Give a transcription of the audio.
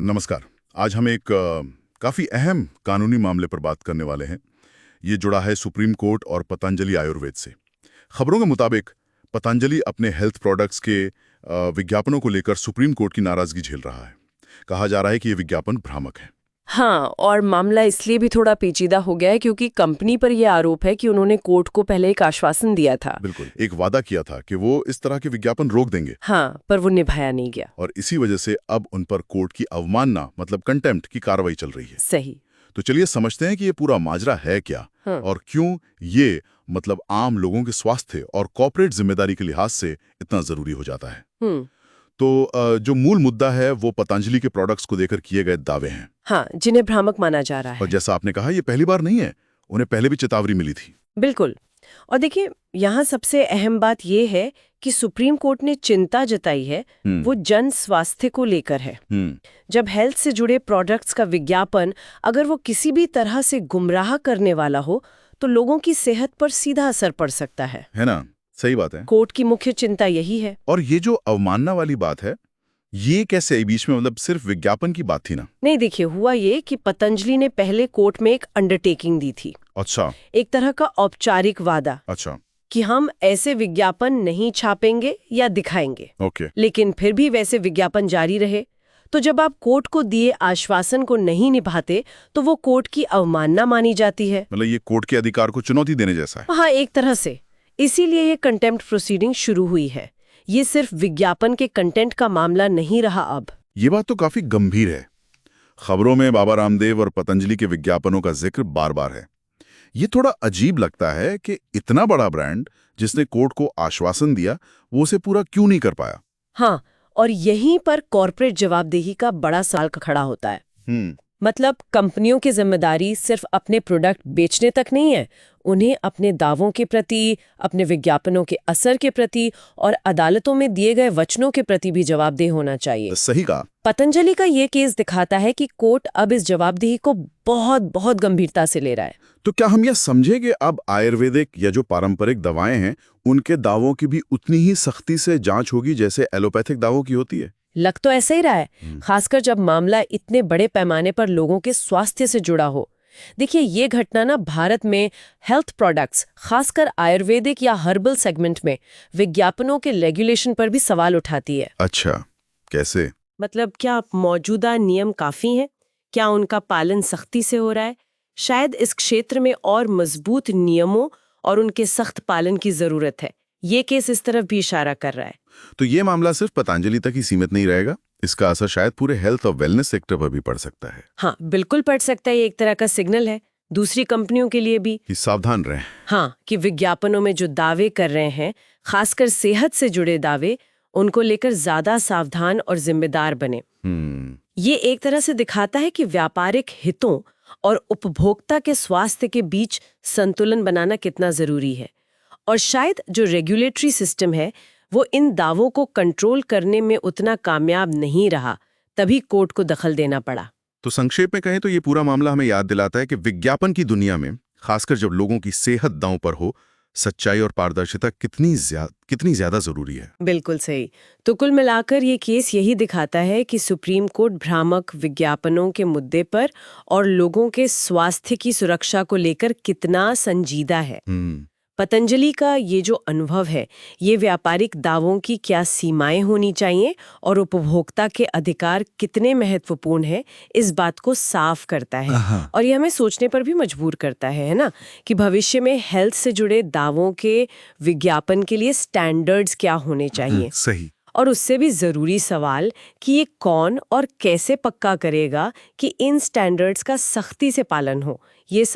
नमस्कार। आज हम एक काफ़ी अहम कानूनी मामले पर बात करने वाले हैं। ये जुड़ा है सुप्रीम कोर्ट और पतंजलि आयुर्वेद से। खबरों के मुताबिक पतंजलि अपने हेल्थ प्रोडक्ट्स के विज्ञापनों को लेकर सुप्रीम कोर्ट की नाराज़गी झेल रहा है। कहा जा रहा है कि ये विज्ञापन भ्रामक है। हाँ, और मामला इसलिए भी थोड़ा पेचीदा हो गया है क्योंकि कंपनी पर यह आरोप है कि उन्होंने कोर्ट को पहले एक आश्वासन दिया था। बिल्कुल, एक वादा किया था कि वो इस तरह के विज्ञापन रोक देंगे। हाँ, पर वो निभाया नहीं गया। और इसी वजह से अब उन पर कोर्ट की अवमानना मतलब कंटेम्प्ट की कार्रवाई चल रही है। सही। तो चलिए समझते हैं कि ये पूरा माजरा है क्या। हाँ। और क्यों ये मतलब आम लोगों के स्वास्थ्य और कॉर्पोरेट जिम्मेदारी के लिहाज से इतना जरूरी हो जाता है। तो जो मूल मुद्दा है वो पतंजलि के प्रोडक्ट्स को लेकर किए गए दावे हैं। हाँ, जिन्हें भ्रामक माना जा रहा है। और जैसा आपने कहा, ये पहली बार नहीं है, उन्हें पहले भी चेतावनी मिली थी। बिल्कुल। और देखिए, यहाँ सबसे अहम बात यह है कि सुप्रीम कोर्ट ने चिंता जताई है वो जन स्वास्थ्य को लेकर है। जब हेल्थ से जुड़े प्रोडक्ट्स का विज्ञापन अगर वो किसी भी तरह से गुमराह करने वाला हो तो लोगों की सेहत पर सीधा असर पड़ सकता है ना? सही बात है। कोर्ट की मुख्य चिंता यही है। और ये जो अवमानना वाली बात है, ये कैसे बीच में, मतलब सिर्फ विज्ञापन की बात थी ना? नहीं, देखिए, हुआ ये कि पतंजलि ने पहले कोर्ट में एक अंडरटेकिंग दी थी। अच्छा। एक तरह का औपचारिक वादा। अच्छा। कि हम ऐसे विज्ञापन नहीं छापेंगे या दिखाएंगे। ओके। लेकिन फिर भी वैसे विज्ञापन जारी रहे। तो जब आप कोर्ट को दिए आश्वासन को नहीं निभाते तो वो कोर्ट की अवमानना मानी जाती है। मतलब ये कोर्ट के अधिकार को चुनौती देने जैसा है। हाँ, एक तरह से। इसीलिए ये कंटेम्प्ट प्रोसीडिंग शुरू हुई है। ये सिर्फ विज्ञापन के कंटेंट का मामला नहीं रहा अब। ये बात तो काफी गंभीर है। खबरों में बाबा रामदेव और पतंजलि के विज्ञापनों का जिक्र बार बार है। ये थोड़ा अजीब लगता है कि इतना बड़ा ब्रांड जिसने कोर्ट को आश्वासन दिया, वो उसे पूरा क्यों नहीं कर पाया। हाँ, और यहीं पर कॉर्पोरेट जवाबदेही का बड़ा सवाल खड़ा होता है। मतलब कंपनियों की जिम्मेदारी सिर्फ अपने प्रोडक्ट बेचने तक नहीं है, उन्हें अपने दावों के प्रति, अपने विज्ञापनों के असर के प्रति और अदालतों में दिए गए वचनों के प्रति भी जवाबदेह होना चाहिए। सही कहा। पतंजलि का ये केस दिखाता है कि कोर्ट अब इस जवाबदेही को बहुत बहुत गंभीरता से ले रहा है। तो क्या हम यह समझे कि अब आयुर्वेदिक या जो पारंपरिक दवाएं हैं उनके दावों की भी उतनी ही सख्ती से जांच होगी जैसे एलोपैथिक दावों की होती है? लग तो ऐसा ही रहा है, खासकर जब मामला इतने बड़े पैमाने पर लोगों के स्वास्थ्य से जुड़ा हो। देखिए, ये घटना ना भारत में हेल्थ प्रोडक्ट्स, खासकर आयुर्वेदिक या हर्बल सेगमेंट में विज्ञापनों के रेगुलेशन पर भी सवाल उठाती है। अच्छा, कैसे? मतलब क्या मौजूदा नियम काफी हैं? क्या उनका पालन सख्ती से हो रहा है? शायद इस क्षेत्र में और मजबूत नियमों और उनके सख्त पालन की जरूरत है। ये केस इस तरफ भी इशारा कर रहा है। तो ये मामला सिर्फ पतंजलि तक ही सीमित नहीं रहेगा, इसका असर शायद पूरे हेल्थ और वेलनेस सेक्टर पर भी पड़ सकता है। हाँ, बिल्कुल पड़ सकता है। ये एक तरह का सिग्नल है दूसरी कंपनियों के लिए भी कि सावधान रहें। हाँ, कि विज्ञापनों में जो दावे कर रहे हैं, खासकर सेहत से जुड़े दावे, उनको लेकर ज्यादा सावधान और जिम्मेदार बने। ये एक तरह से दिखाता है कि व्यापारिक हितों और उपभोक्ता के स्वास्थ्य के बीच संतुलन बनाना कितना जरूरी है। और शायद जो रेगुलेटरी सिस्टम है वो इन दावों को कंट्रोल करने में उतना कामयाब नहीं रहा, तभी कोर्ट को दखल देना पड़ा। तो संक्षेप में कहें तो ये पूरा मामला हमें याद दिलाता है कि विज्ञापन की दुनिया में, खासकर जब लोगों की सेहत दांव पर हो, सच्चाई और पारदर्शिता कितनी ज्यादा जरूरी है। बिल्कुल सही। तो कुल मिलाकर ये केस यही दिखाता है कि सुप्रीम कोर्ट भ्रामक विज्ञापनों के मुद्दे पर और लोगों के स्वास्थ्य की सुरक्षा को लेकर कितना संजीदा है। पतंजलि का ये जो अनुभव है, ये व्यापारिक दावों की क्या सीमाएं होनी चाहिए और उपभोक्ता के अधिकार कितने महत्वपूर्ण हैं, इस बात को साफ करता है। और ये हमें सोचने पर भी मजबूर करता है ना, कि भविष्य में हेल्थ से जुड़े दावों के विज्ञापन के लिए स्टैंडर्ड्स क्या होने चाहिए। सही। और उससे भी जरूरी सवाल कि ये कौन और कैसे पक्का करेगा कि इन स्टैंडर्ड्स का सख्ती से पालन हो। ये